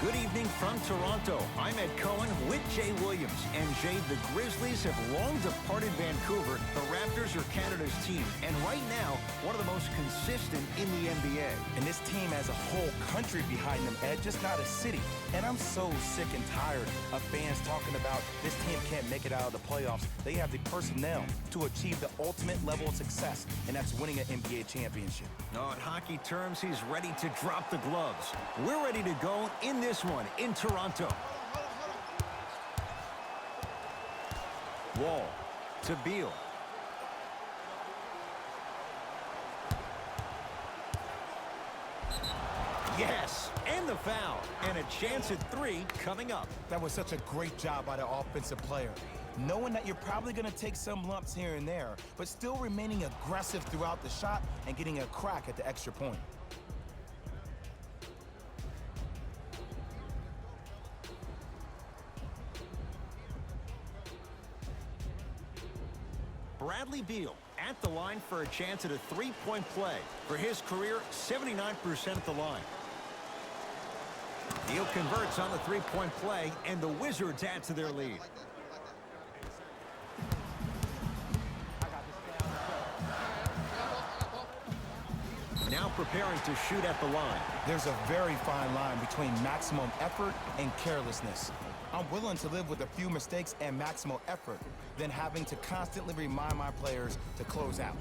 Good evening from Toronto. I'm Ed Cohen with Jay Williams. And Jay, the Grizzlies have long departed Vancouver. The Raptors are Canada's team. And right now, one of the most consistent in the NBA. And this team has a whole country behind them, Ed, just not a city. And I'm so sick and tired of fans talking about this team can't make it out of the playoffs. They have the personnel to achieve the ultimate level of success, and that's winning an NBA championship. No, in hockey terms, he's ready to drop the gloves. We're ready to go in this one in Toronto. Wall to Beal. Yes, and the foul. And a chance at three coming up. That was such a great job by the offensive player. Knowing that you're probably going to take some lumps here and there, but still remaining aggressive throughout the shot and getting a crack at the extra point. Bradley Beal at the line for a chance at a three-point play. For his career, 79% at the line. Beal converts on the three-point play, and the Wizards add to their lead. Now preparing to shoot at the line. There's a very fine line between maximum effort and carelessness. I'm willing to live with a few mistakes and maximal effort than having to constantly remind my players to close out.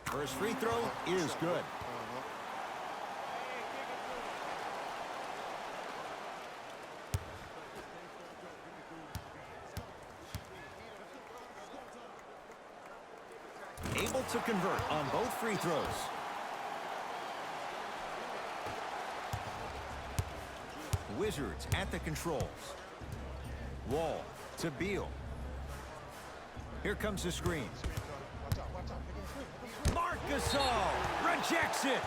First free throw is good. Able to convert on both free throws. Wizards at the controls. Wall to Beal. Here comes the screen. Marc Gasol rejects it.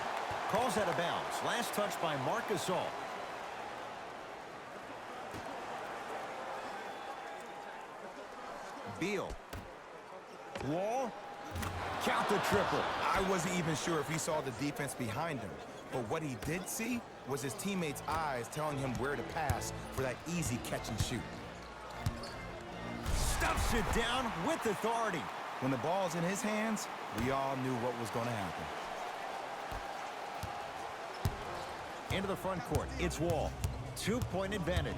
Calls out of bounds. Last touch by Marc Gasol. Beal. Wall. Count the triple. I wasn't even sure if he saw the defense behind him, but what he did see was his teammates' eyes telling him where to pass for that easy catch and shoot. Stuffs it down with authority. When the ball's in his hands, we all knew what was going to happen. Into the front court, it's Wall. Two-point advantage.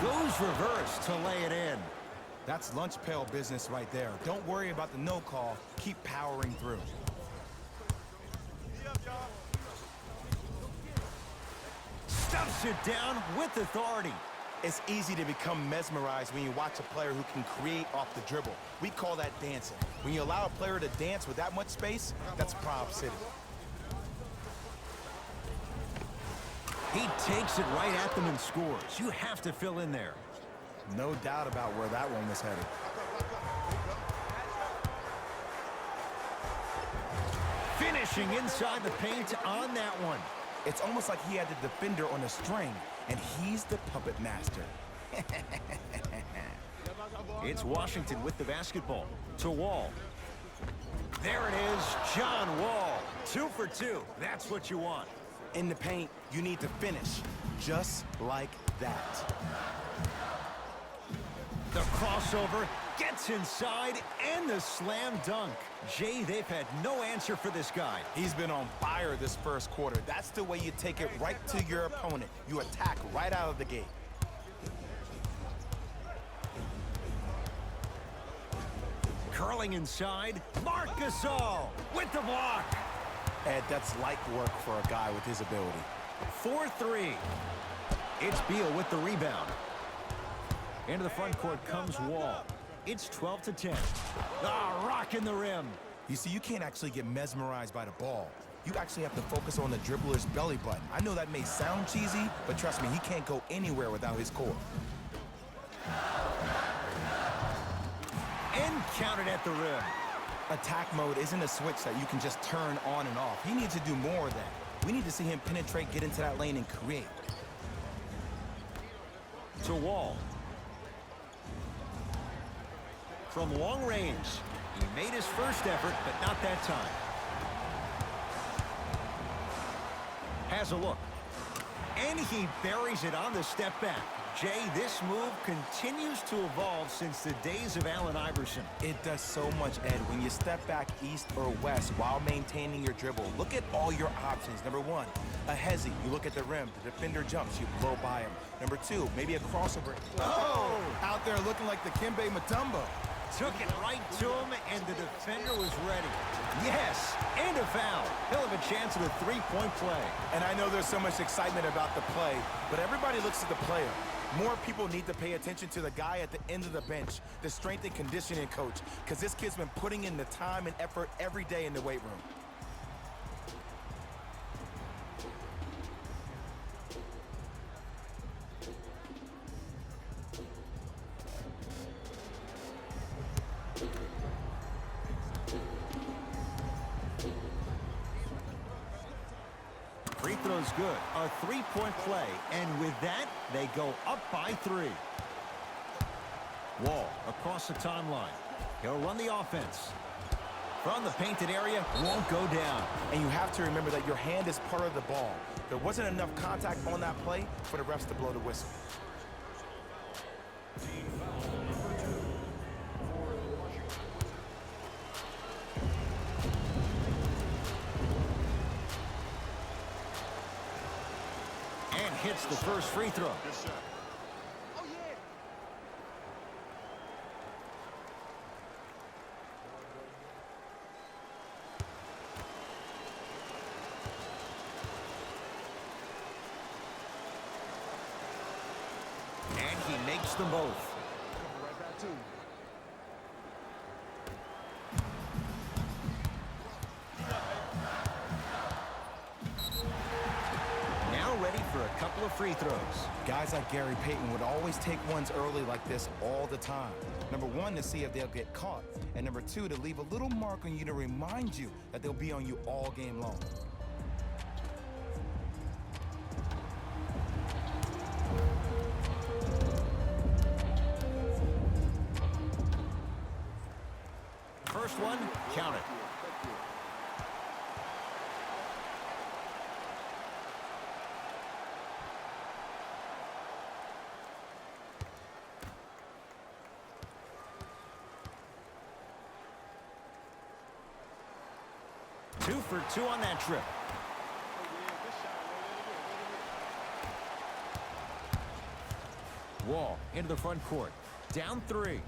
Goes reverse to lay it in. That's lunch pail business right there. Don't worry about the no call. Keep powering through. Stuffs it down with authority. It's easy to become mesmerized when you watch a player who can create off the dribble. We call that dancing. When you allow a player to dance with that much space, that's Prob City. He takes it right at them and scores. You have to fill in there. No doubt about where that one was headed. Finishing inside the paint on that one. It's almost like he had the defender on a string, and he's the puppet master. It's Washington with the basketball. To Wall. There it is, John Wall. 2 for 2. That's what you want. In the paint, you need to finish, just like that. The crossover gets inside, and the slam dunk. Jay, they've had no answer for this guy. He's been on fire this first quarter. That's the way you take it right to your opponent. You attack right out of the gate. Curling inside, Marc Gasol with the block. Ed, that's light work for a guy with his ability. 4-3. It's Beal with the rebound. Into the front court comes Wall. It's 12-10. Ah, rocking the rim. You see, you can't actually get mesmerized by the ball. You actually have to focus on the dribbler's belly button. I know that may sound cheesy, but trust me, he can't go anywhere without his core. And counted at the rim. Attack mode isn't a switch that you can just turn on and off. He needs to do more of that. We need to see him penetrate, get into that lane, and create. To Wall. From long range, He made his first effort, but not that time. Has a look. And he buries it on the step back. Jay, this move continues to evolve since the days of Allen Iverson. It does so much, Ed. When you step back east or west while maintaining your dribble, look at all your options. Number one, a hezzy. You look at the rim. The defender jumps. You blow by him. Number two, maybe a crossover. Oh! Out there looking like the Kimbe Mutombo. Took it right to him, and the defender was ready. Yes, and a foul. He'll have a chance at a three-point play. And I know there's so much excitement about the play, but everybody looks at the player. More people need to pay attention to the guy at the end of the bench, the strength and conditioning coach, because this kid's been putting in the time and effort every day in the weight room. Free throw's good. A three-point play. And with that, they go up by 3. Wall across the timeline. He'll run the offense. From the painted area, won't go down. And you have to remember that your hand is part of the ball. There wasn't enough contact on that play for the refs to blow the whistle. And hits the first free throw. And he makes them both. Now ready for a couple of free throws. Guys like Gary Payton would always take ones early like this all the time. Number one, to see if they'll get caught. And number two, to leave a little mark on you to remind you that they'll be on you all game long. First one, count it. Two for two on that trip. Wall into the front court. Down 3.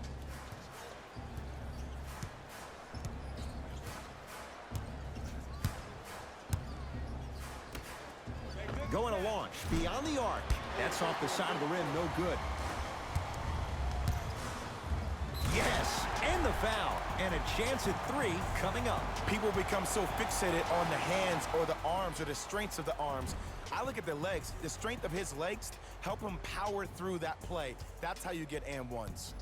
Going to launch beyond the arc. That's off the side of the rim, no good. Yes, and the foul. And a chance at 3 coming up. People become so fixated on the hands or the arms or the strengths of the arms. I look at the legs. The strength of his legs help him power through that play. That's how you get and ones.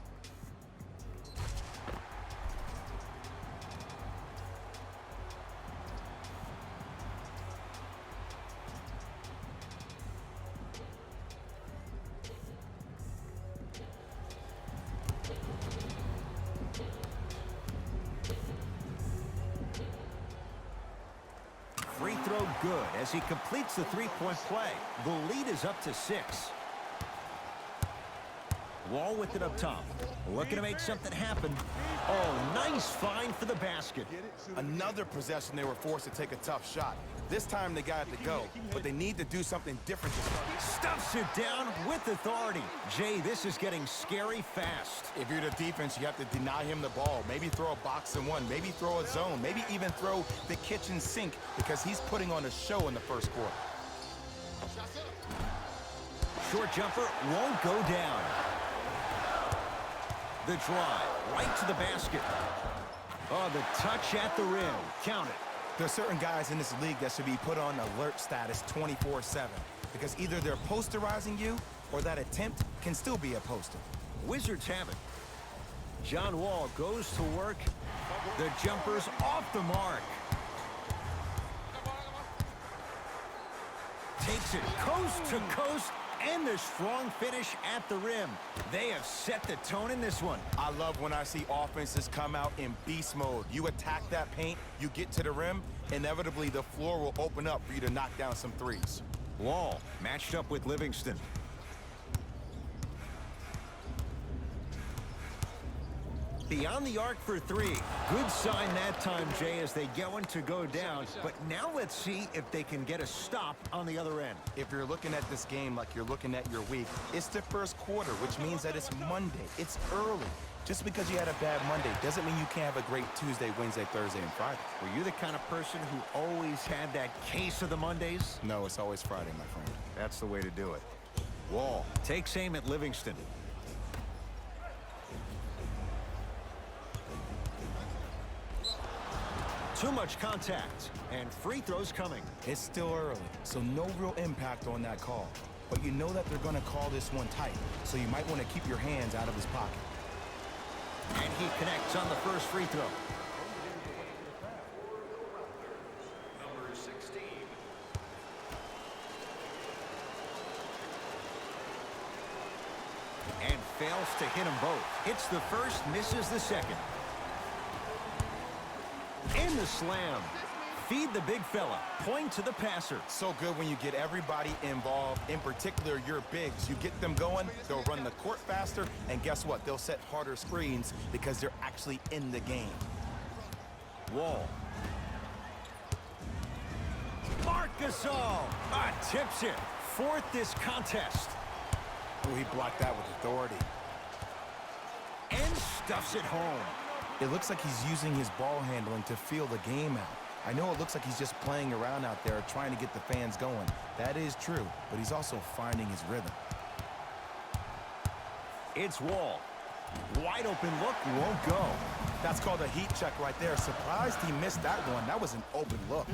Free throw good as he completes the three-point play. The lead is up to 6. Wall with it up top. Looking to make something happen. Oh, nice find for the basket. Another possession they were forced to take a tough shot. This time they got it to go, but they need to do something different this time. Stuffs it down with authority. Jay, this is getting scary fast. If you're the defense, you have to deny him the ball. Maybe throw a box and one. Maybe throw a zone. Maybe even throw the kitchen sink because he's putting on a show in the first quarter. Short jumper won't go down. The drive right to the basket. Oh, the touch at the rim. Count it. There's certain guys in this league that should be put on alert status 24/7 because either they're posterizing you or that attempt can still be a poster. Wizards have it. John Wall goes to work. The jumper's off the mark. Takes it coast to coast And the strong finish at the rim. They have set the tone in this one. I love when I see offenses come out in beast mode. You attack that paint, you get to the rim, inevitably the floor will open up for you to knock down some threes. Wall matched up with Livingston. Beyond the arc for three. Good sign that time, Jay, as they go down. But now let's see if they can get a stop on the other end. If you're looking at this game like you're looking at your week, it's the first quarter, which means that it's Monday. It's early. Just because you had a bad Monday doesn't mean you can't have a great Tuesday, Wednesday, Thursday, and Friday. Were you the kind of person who always had that case of the Mondays? No, it's always Friday, my friend. That's the way to do it. Wall takes aim at Livingston. Too much contact, and free throws coming. It's still early, so no real impact on that call. But you know that they're going to call this one tight, so you might want to keep your hands out of his pocket. And he connects on the first free throw. Number 16. And fails to hit them both. Hits the first, misses the second. In the slam. Feed the big fella. Point to the passer. So good when you get everybody involved, in particular your bigs. You get them going, they'll run the court faster, and guess what? They'll set harder screens because they're actually in the game. Wall. Marc Gasol tips it. Fourth this contest. Oh, he blocked that with authority. And stuffs it home. It looks like he's using his ball handling to feel the game out. I know it looks like he's just playing around out there trying to get the fans going. That is true, but he's also finding his rhythm. It's Wall. Wide open look, won't go. That's called a heat check right there. Surprised he missed that one. That was an open look.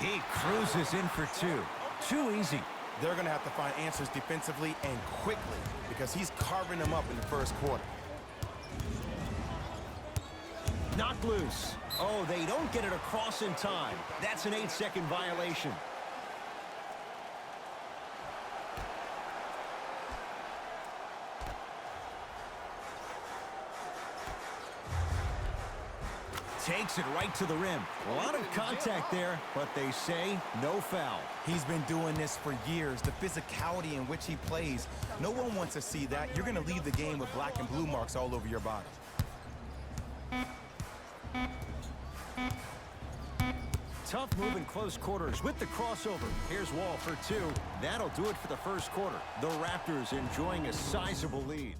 He cruises in for two. Too easy. They're going to have to find answers defensively and quickly because he's carving them up in the first quarter. Knocked loose. Oh, they don't get it across in time. That's an 8-second violation. Takes it right to the rim. A lot of contact there, but they say no foul. He's been doing this for years. The physicality in which he plays. No one wants to see that. You're going to leave the game with black and blue marks all over your body. Tough move in close quarters with the crossover. Here's Wall for two. That'll do it for the first quarter. The Raptors enjoying a sizable lead.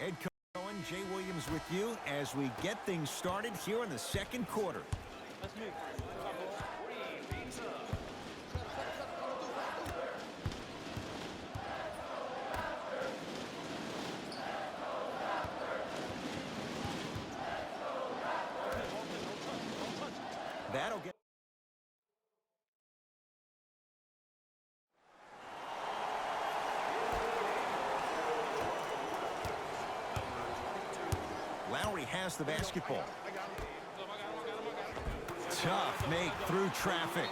Ed Cohen, Jay Williams with you as we get things started here in the second quarter. Let's move. That'll get... Lowry has the basketball. Tough make through traffic.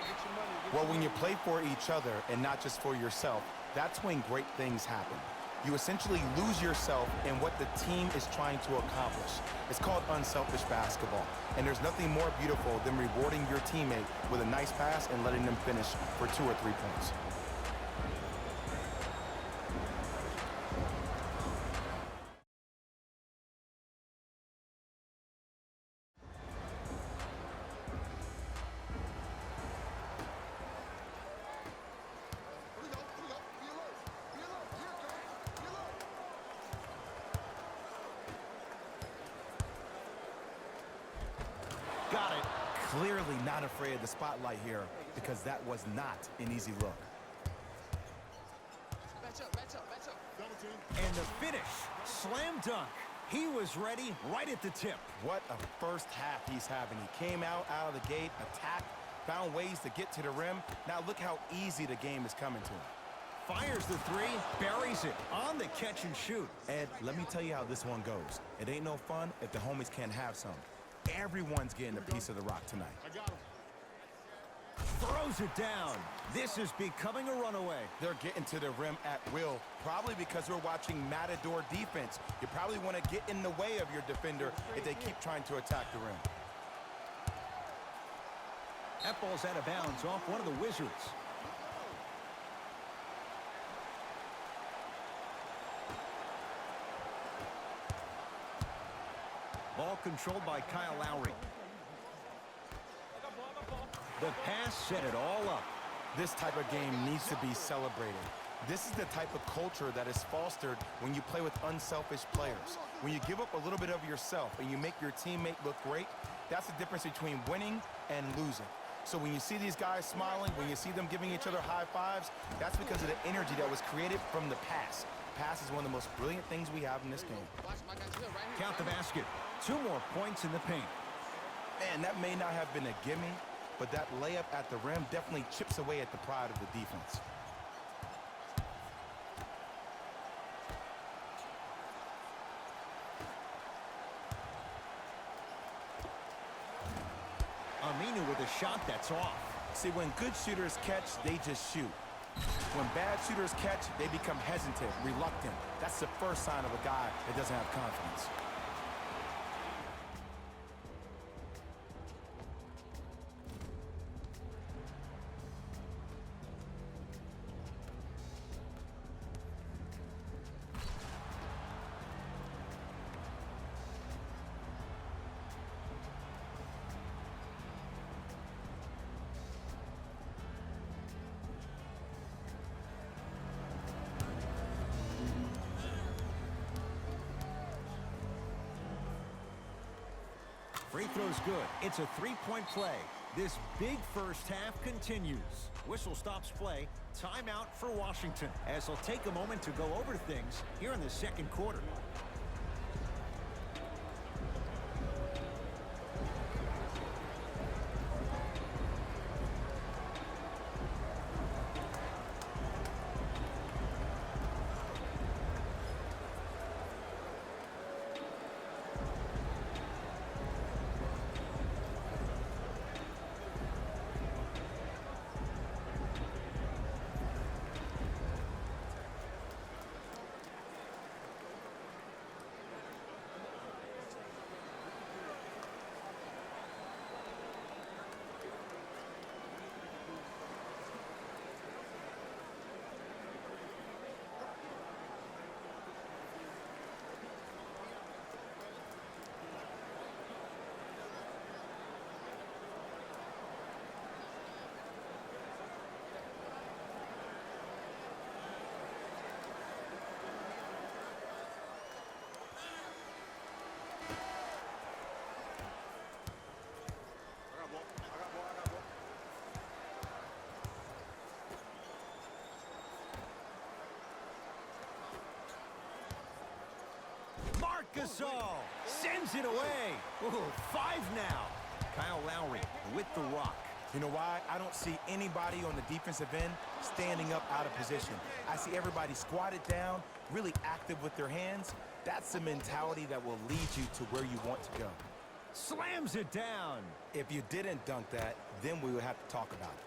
Well, when you play for each other and not just for yourself, that's when great things happen. You essentially lose yourself in what the team is trying to accomplish. It's called unselfish basketball. And there's nothing more beautiful than rewarding your teammate with a nice pass and letting them finish for 2 or 3 points. Clearly not afraid of the spotlight here because that was not an easy look. And the finish, slam dunk. He was ready right at the tip. What a first half he's having. He came out of the gate, attacked, found ways to get to the rim. Now look how easy the game is coming to him. Fires the three, buries it on the catch and shoot. Ed, let me tell you how this one goes. It ain't no fun if the homies can't have some. Everyone's getting a piece of the rock tonight. Throws it down. This is becoming a runaway. They're getting to the rim at will, probably because we're watching Matador defense. You probably want to get in the way of your defender if they keep trying to attack the rim. That ball's out of bounds off one of the Wizards. Ball controlled by Kyle Lowry. The pass set it all up. This type of game needs to be celebrated. This is the type of culture that is fostered when you play with unselfish players. When you give up a little bit of yourself and you make your teammate look great, that's the difference between winning and losing. So when you see these guys smiling, when you see them giving each other high fives, that's because of the energy that was created from the pass. Pass is one of the most brilliant things we have in this game. Count the basket. 2 more points in the paint. Man, that may not have been a gimme, but that layup at the rim definitely chips away at the pride of the defense. Aminu with a shot that's off. See, when good shooters catch, they just shoot. When bad shooters catch, they become hesitant, reluctant. That's the first sign of a guy that doesn't have confidence. Free throw's good. It's a 3-point play. This big first half continues. Whistle stops play. Timeout for Washington, as they'll take a moment to go over things here in the second quarter. Gasol sends it away. Ooh, 5 now. Kyle Lowry with the rock. You know why? I don't see anybody on the defensive end standing up out of position. I see everybody squatted down, really active with their hands. That's the mentality that will lead you to where you want to go. Slams it down. If you didn't dunk that, then we would have to talk about it.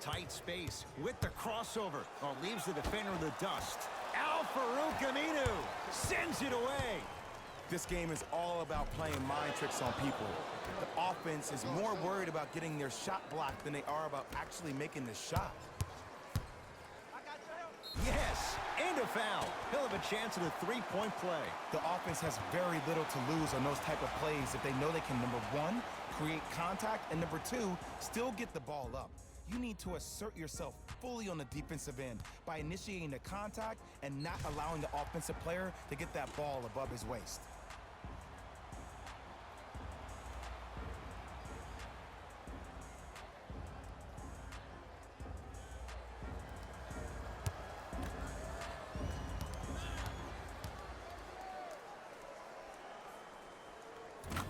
Tight space with the crossover. Oh, leaves the defender in the dust. Al-Farouq Aminu sends it away. This game is all about playing mind tricks on people. The offense is more worried about getting their shot blocked than they are about actually making the shot. Yes, and a foul. He'll have a chance at a 3-point play. The offense has very little to lose on those type of plays if they know they can, number one, create contact, and number two, still get the ball up. You need to assert yourself fully on the defensive end by initiating the contact and not allowing the offensive player to get that ball above his waist.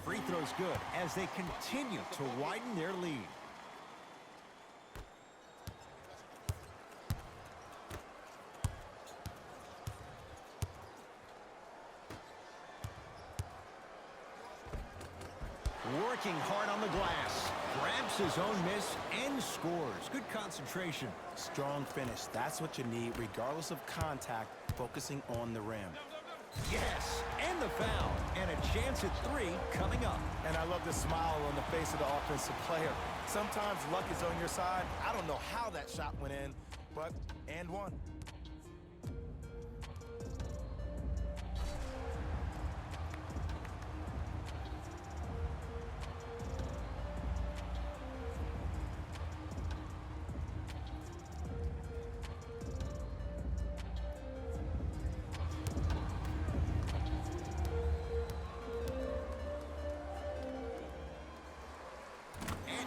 free throw's good as they continue to widen their lead. Working hard on the glass. Grabs his own miss and scores. Good concentration. Strong finish. That's what you need, regardless of contact, focusing on the rim. Yes, and the foul. And a chance at 3 coming up. And I love the smile on the face of the offensive player. Sometimes luck is on your side. I don't know how that shot went in, but and one.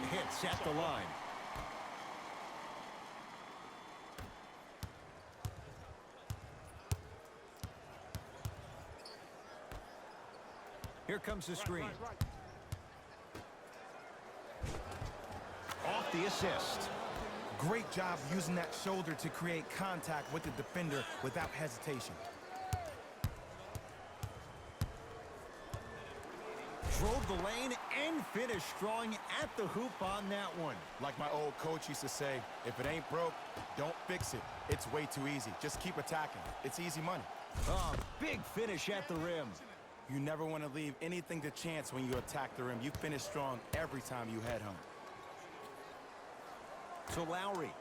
Hits at the line. Here comes the screen. Off the assist. Great job using that shoulder to create contact with the defender without hesitation. Drove the lane and finished strong at the hoop on that one. Like my old coach used to say, if it ain't broke, don't fix it. It's way too easy. Just keep attacking. It's easy money. Oh, big finish at the rim. You never want to leave anything to chance when you attack the rim. You finish strong every time you head home. To Lowry.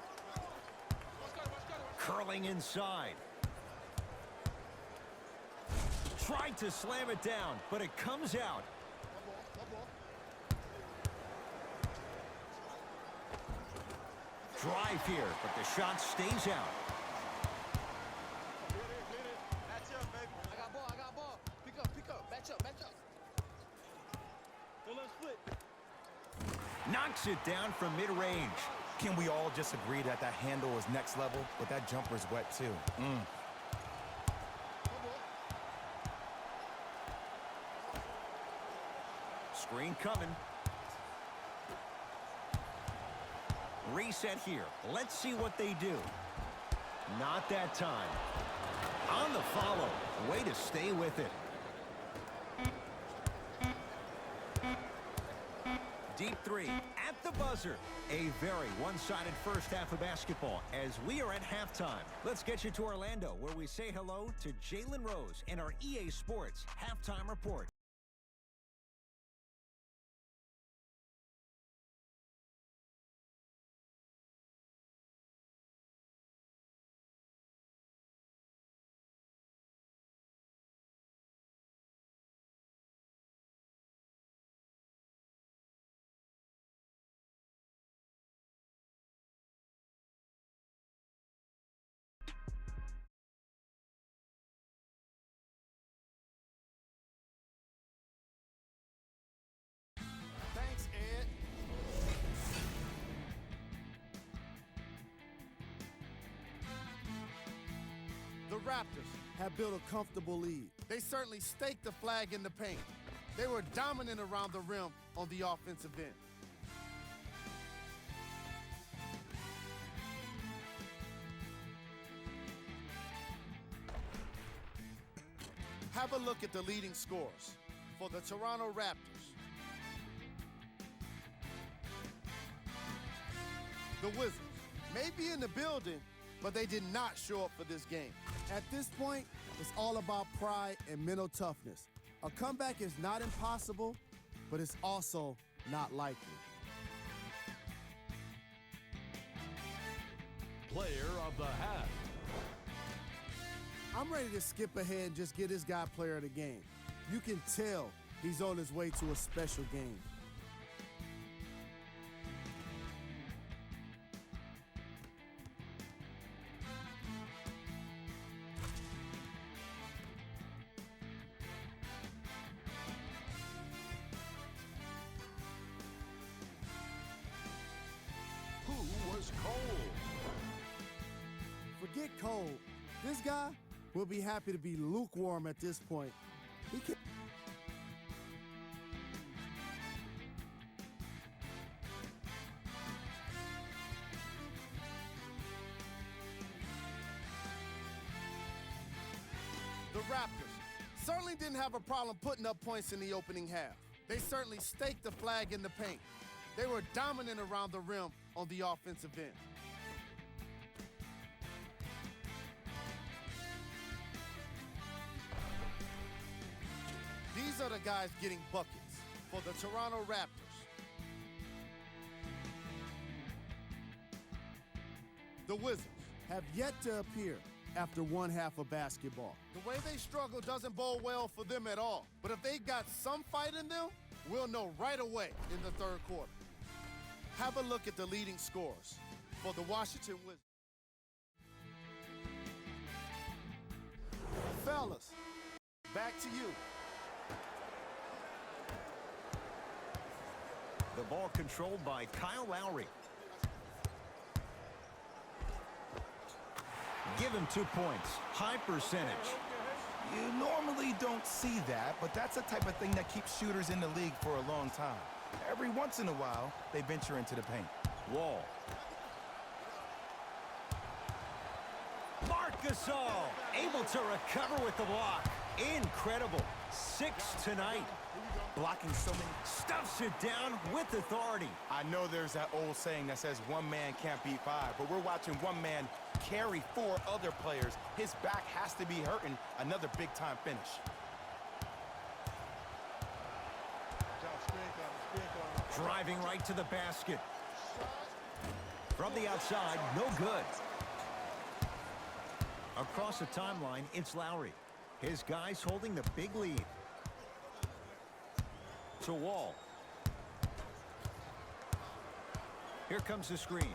Curling inside. Tried to slam it down, but it comes out. Drive here, but the shot stays out. Match up, baby. I got ball. Pick up. Match up. Don't let split. Knocks it down from mid-range. Can we all just agree that that handle is next level, but that jumper's wet too? Screen coming. Reset here. Let's see what they do. Not that time. On the follow. Way to stay with it. Deep 3 at the buzzer. A very one-sided first half of basketball as we are at halftime. Let's get you to Orlando where we say hello to Jalen Rose and our EA Sports halftime report. Thanks, Ed. The Raptors have built a comfortable lead. They certainly staked the flag in the paint. They were dominant around the rim on the offensive end. Have a look at the leading scores for the Toronto Raptors. The Wizards may be in the building, but they did not show up for this game. At this point, it's all about pride and mental toughness. A comeback is not impossible, but it's also not likely. Player of the half. I'm ready to skip ahead and just get this guy player of the game. You can tell he's on his way to a special game. Who was cold? Forget cold. This guy will be happy to be lukewarm at this point. Raptors certainly didn't have a problem putting up points in the opening half. They certainly staked the flag in the paint. They were dominant around the rim on the offensive end. These are the guys getting buckets for the Toronto Raptors. The Wizards have yet to appear after one half of basketball. The way they struggle doesn't bode well for them at all. But if they got some fight in them, we'll know right away in the third quarter. Have a look at the leading scorers for the Washington Wizards. Fellas, back to you. The ball controlled by Kyle Lowry. Give him 2 points. High percentage. You normally don't see that, but that's the type of thing that keeps shooters in the league for a long time. Every once in a while, they venture into the paint. Wall. Marc Gasol able to recover with the block. Incredible. 6 tonight. Blocking so many. Stuffs it down with authority. I know there's that old saying that says one man can't beat five, but we're watching one man carry 4 other players. His back has to be hurting. Another big-time finish. Driving right to the basket. From the outside, no good. Across the timeline, it's Lowry. His guys holding the big lead. To Wall. Here comes the screen.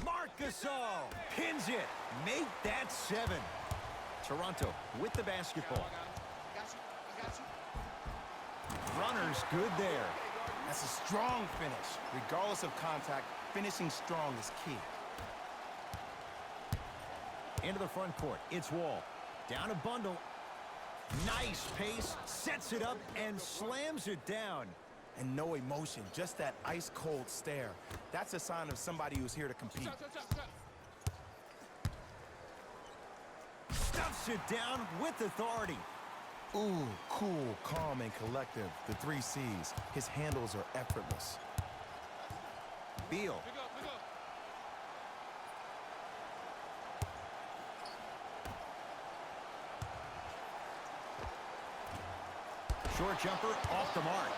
Marc Gasol pins it. Make that 7. Toronto with the basketball. Runners good there. That's a strong finish. Regardless of contact, finishing strong is key. Into the front court. It's Wall. Down a bundle. Nice pace. Sets it up and slams it down. And no emotion, just that ice-cold stare. That's a sign of somebody who's here to compete. Stuffs it down with authority. Ooh, cool, calm, and collective. The 3 C's. His handles are effortless. Beal. Short jumper off the mark.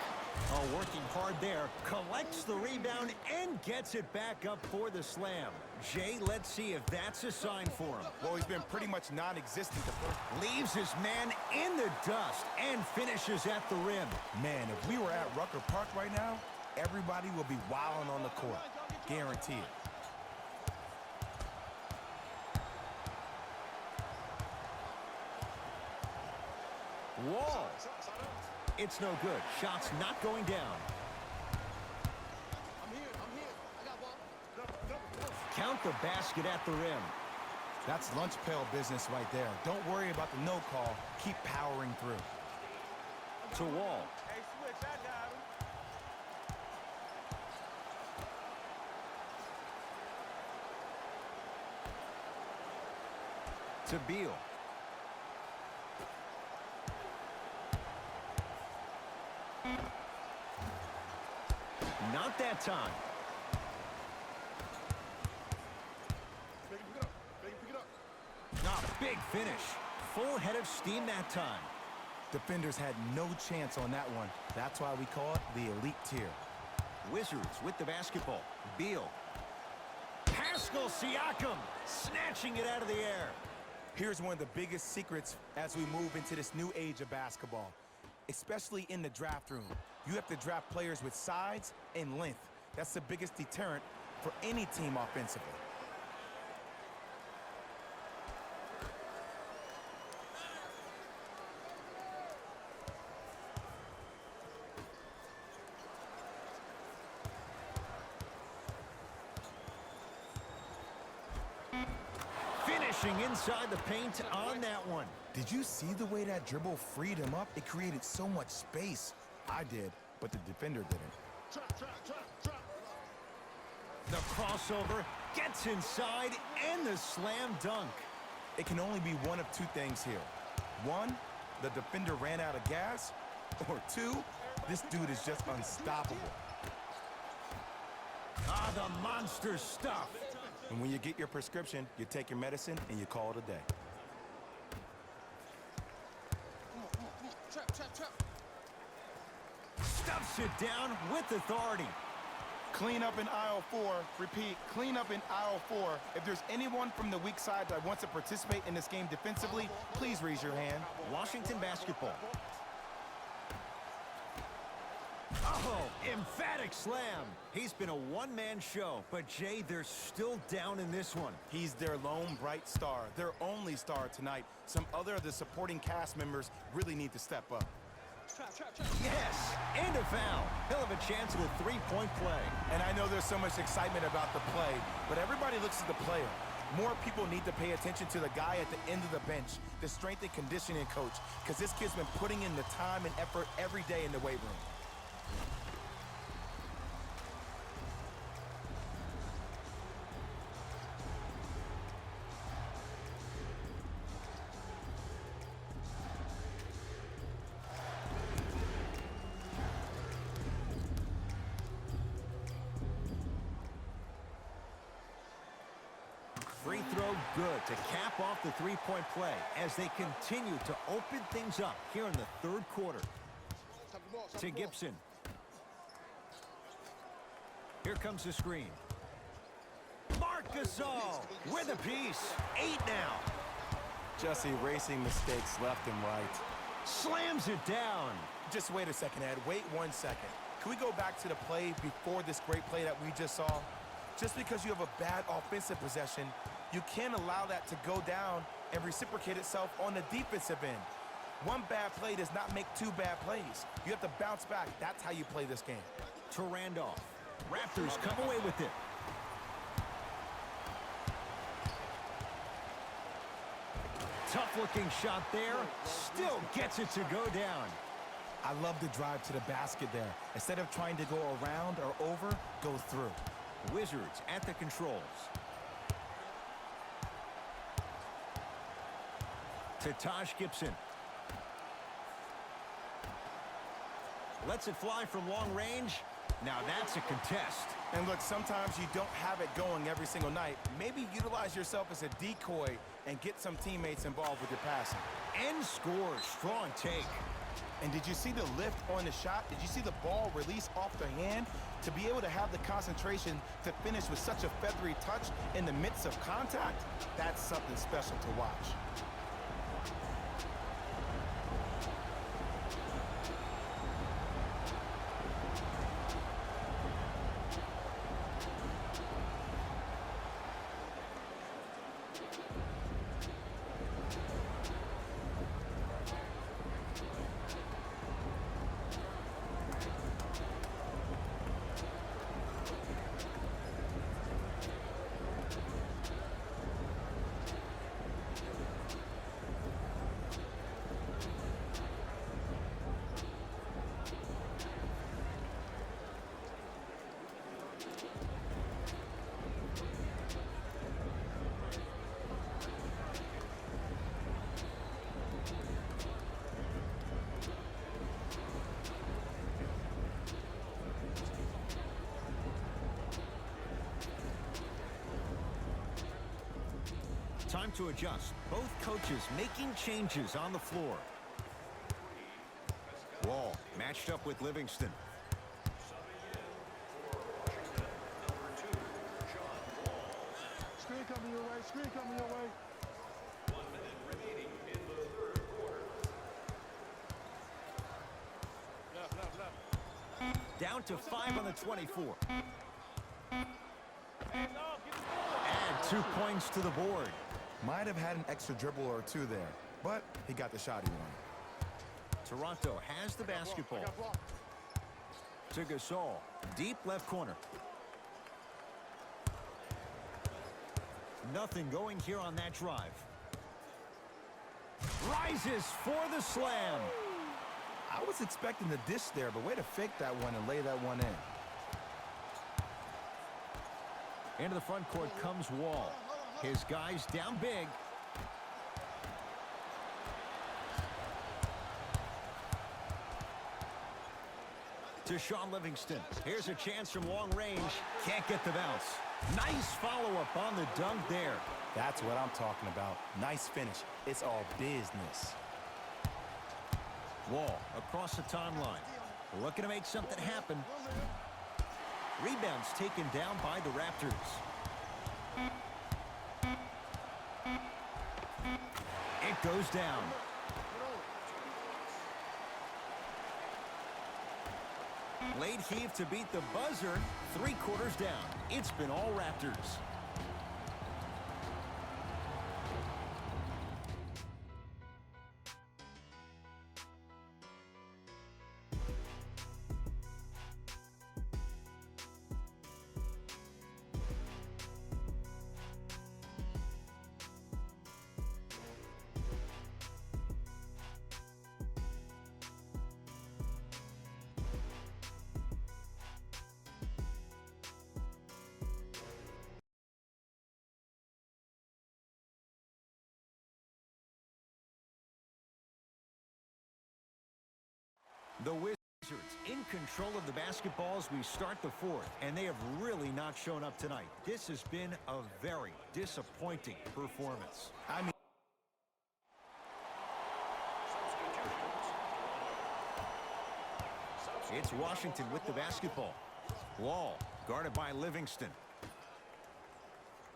Oh, working hard there. Collects the rebound and gets it back up for the slam. Jay, let's see if that's a sign for him. Well, he's been pretty much non-existent the first. Leaves his man in the dust and finishes at the rim. Man, if we were at Rucker Park right now, everybody will be wilding on the court. Guaranteed. Wall. It's no good. Shot's not going down. I'm here. I got ball. Count the basket at the rim. That's lunch pail business right there. Don't worry about the no call. Keep powering through. To Wall. Hey, switch, I got him. To Beal. Not that time. Pick it up. Ah, big finish. Full head of steam that time. Defenders had no chance on that one. That's why we call it the elite tier. Wizards with the basketball. Beal. Pascal Siakam snatching it out of the air. Here's one of the biggest secrets as we move into this new age of basketball, especially in the draft room. You have to draft players with size and length. That's the biggest deterrent for any team offensively. Finishing inside the paint on that one. Did you see the way that dribble freed him up? It created so much space. I did, but the defender didn't. Trap. The crossover gets inside and the slam dunk. It can only be one of two things here. One, the defender ran out of gas, or two, this dude is just unstoppable. Ah, the monster stuff. And when you get your prescription, you take your medicine and you call it a day. Trap, trap, trap. Stuffs it down with authority. Clean up in aisle 4. Repeat, clean up in aisle 4. If there's anyone from the weak side that wants to participate in this game defensively, please raise your hand. Washington basketball. Oh, emphatic slam. He's been a one-man show, but Jay, they're still down in this one. He's their lone bright star, their only star tonight. Some other of the supporting cast members really need to step up. Trap, trap, trap. Yes, and a foul. He'll have a chance at a three-point play. And I know there's so much excitement about the play, but everybody looks at the player. More people need to pay attention to the guy at the end of the bench, the strength and conditioning coach, because this kid's been putting in the time and effort every day in the weight room. Free throw good to cap off the three-point play as they continue to open things up here in the third quarter. Tap the ball, tap To the ball. Gibson. Here comes the screen. Marc Gasol with a piece. 8 now. Just erasing mistakes left and right. Slams it down. Just wait a second, Ed. Wait 1 second. Can we go back to the play before this great play that we just saw? Just because you have a bad offensive possession, you can't allow that to go down and reciprocate itself on the defensive end. One bad play does not make two bad plays. You have to bounce back. That's how you play this game. To Randolph. Raptors come away with it. Tough-looking shot there. Still gets it to go down. I love the drive to the basket there. Instead of trying to go around or over, go through. Wizards at the controls. To Taj Gibson. Lets it fly from long range. Now that's a contest. And look, sometimes you don't have it going every single night. Maybe utilize yourself as a decoy and get some teammates involved with your passing. And scores. Strong take. And did you see the lift on the shot? Did you see the ball release off the hand? To be able to have the concentration to finish with such a feathery touch in the midst of contact, that's something special to watch. Time to adjust. Both coaches making changes on the floor. Wall matched up with Livingston. Screen coming your way, screen coming your way. 1 minute remaining in the third quarter. Left, left, left. Down to 5 on the 24. Add 2 points to the board. Might have had an extra dribble or two there, but he got the shot he wanted. Toronto has the basketball. I got ball. To Gasol. Deep left corner. Nothing going here on that drive. Rises for the slam. I was expecting the dish there, but way to fake that one and lay that one in. Into the front court comes Wall. His guys down big. To Sean Livingston. Here's a chance from long range. Can't get the bounce. Nice follow-up on the dunk there. That's what I'm talking about. Nice finish. It's all business. Wall across the timeline. Looking to make something happen. Rebounds taken down by the Raptors. It goes down. Late heave to beat the buzzer. 3 quarters down. It's been all Raptors. The Wizards in control of the basketball as we start the fourth, and they have really not shown up tonight. This has been a very disappointing performance. I mean, it's Washington with the basketball. Wall guarded by Livingston.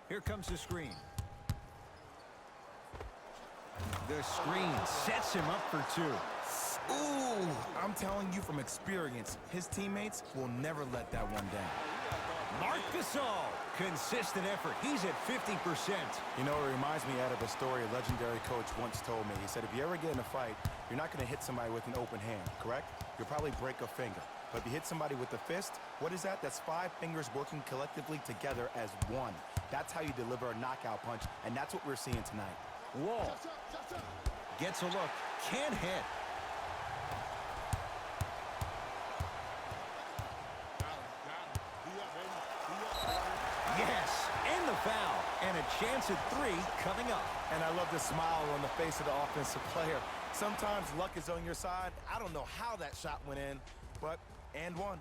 Here comes the screen. The screen sets him up for 2. Ooh, I'm telling you from experience, his teammates will never let that one down. Marc Gasol, consistent effort. He's at 50%. You know, it reminds me out of a story a legendary coach once told me. He said, if you ever get in a fight, you're not going to hit somebody with an open hand, correct? You'll probably break a finger. But if you hit somebody with a fist, what is that? That's 5 fingers working collectively together as one. That's how you deliver a knockout punch, and that's what we're seeing tonight. Wall gets a look, can't hit. Yes, and the foul, and a chance at 3 coming up. And I love the smile on the face of the offensive player. Sometimes luck is on your side. I don't know how that shot went in, but and one.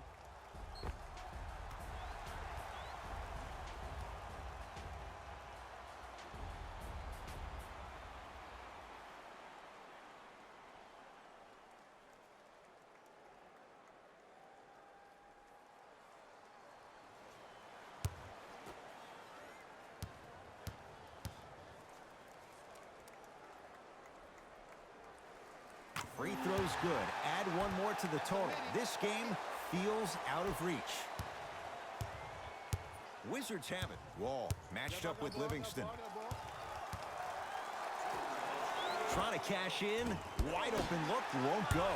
Free throws good. Add 1 more to the total. This game feels out of reach. Wizards have it. Wall matched up with Livingston. Trying to cash in. Wide open look. Won't go.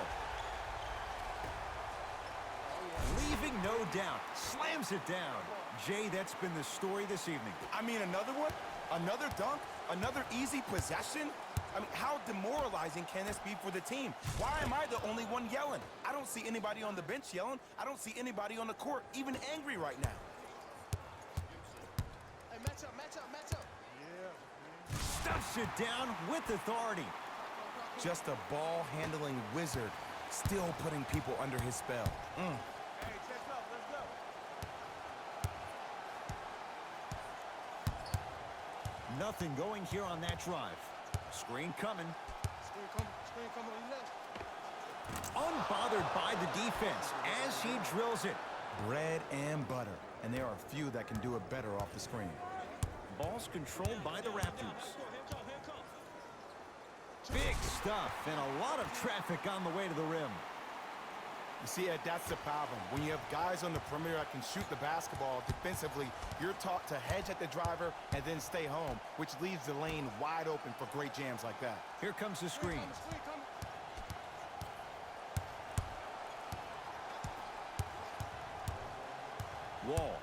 Leaving no doubt. Slams it down. Jay, that's been the story this evening. I mean, another one? Another dunk? Another easy possession? I mean, how demoralizing can this be for the team? Why am I the only one yelling? I don't see anybody on the bench yelling. I don't see anybody on the court even angry right now. Hey, match up, match up, match up. Stuffs it down with authority. Just a ball-handling wizard, still putting people under his spell. Hey, check up, let's go. Nothing going here on that drive. Screen coming. Screen coming on your left. Unbothered by the defense as he drills it. Bread and butter, and there are few that can do it better off the screen. Ball's controlled by the Raptors. Big stuff and a lot of traffic on the way to the rim. You see, Ed, that's the problem. When you have guys on the perimeter that can shoot the basketball defensively, you're taught to hedge at the driver and then stay home, which leaves the lane wide open for great jams like that. Here comes the screen. Wall.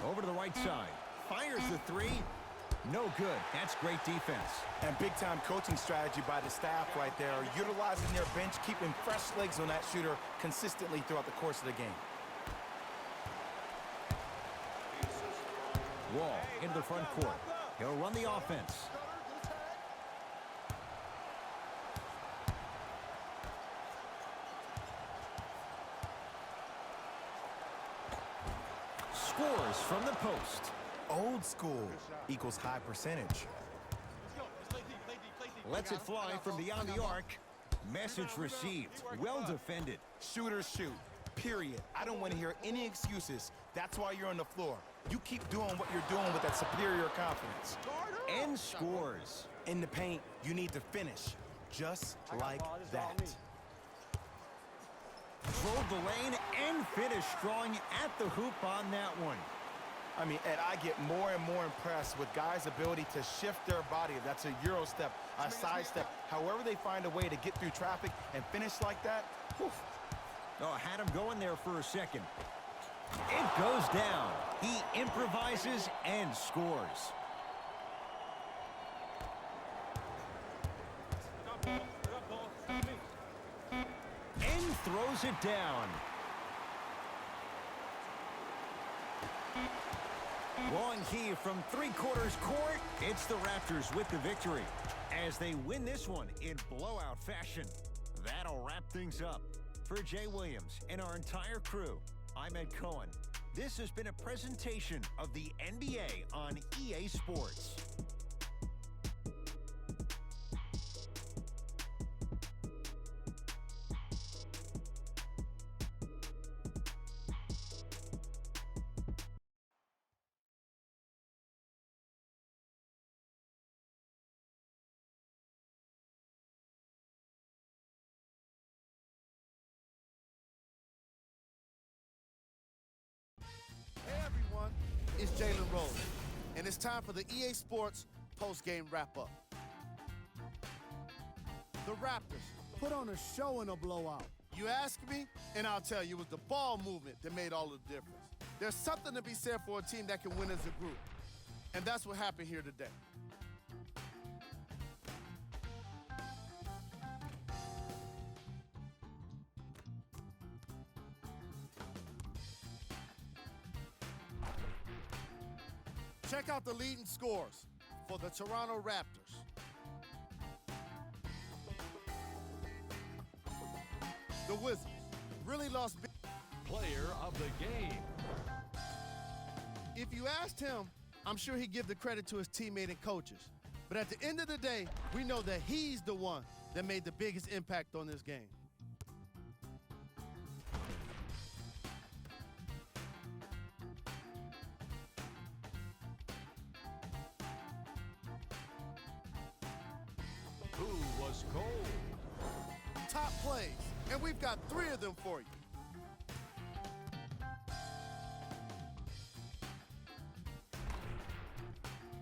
Over to the right side. Fires the 3. No good. That's great defense. And big-time coaching strategy by the staff right there, utilizing their bench, keeping fresh legs on that shooter consistently throughout the course of the game. Wall into the front court. He'll run the offense. scores from the post. Old school equals high percentage. Let's go. Let's play deep, play deep, play deep. Lets it fly from beyond the arc. Message received. Well defended. Shooters shoot, period. I don't want to hear any excuses. That's why you're on the floor. You keep doing what you're doing with that superior confidence. And scores. In the paint, you need to finish, just like that. Drove the lane and finished strong at the hoop on that one. I mean, Ed, I get more and more impressed with guys' ability to shift their body. That's a Euro step, a side step. However they find a way to get through traffic and finish like that, whew. Oh, had him going there for a second. It goes down. He improvises and scores. And throws it down. Long key from three-quarters court. It's the Raptors with the victory as they win this one in blowout fashion. That'll wrap things up. For Jay Williams and our entire crew, I'm Ed Cohen. This has been a presentation of the NBA on EA Sports. Hey everyone, it's Jalen Rose, and it's time for the EA Sports post-game wrap-up. The Raptors put on a show in a blowout. You ask me, and I'll tell you, it was the ball movement that made all the difference. There's something to be said for a team that can win as a group, and that's what happened here today. Check out the leading scores for the Toronto Raptors. The Wizards really lost big. Player of the game. If you asked him, I'm sure he'd give the credit to his teammate and coaches. But at the end of the day, we know that he's the one that made the biggest impact on this game. Who was cold? Top plays, and we've got 3 of them for you.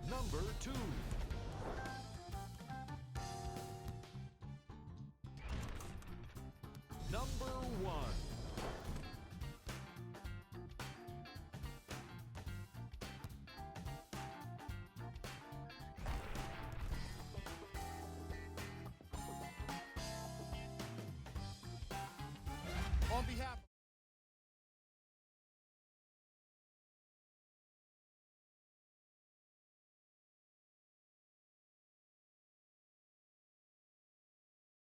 Number 2. Number 1. On behalf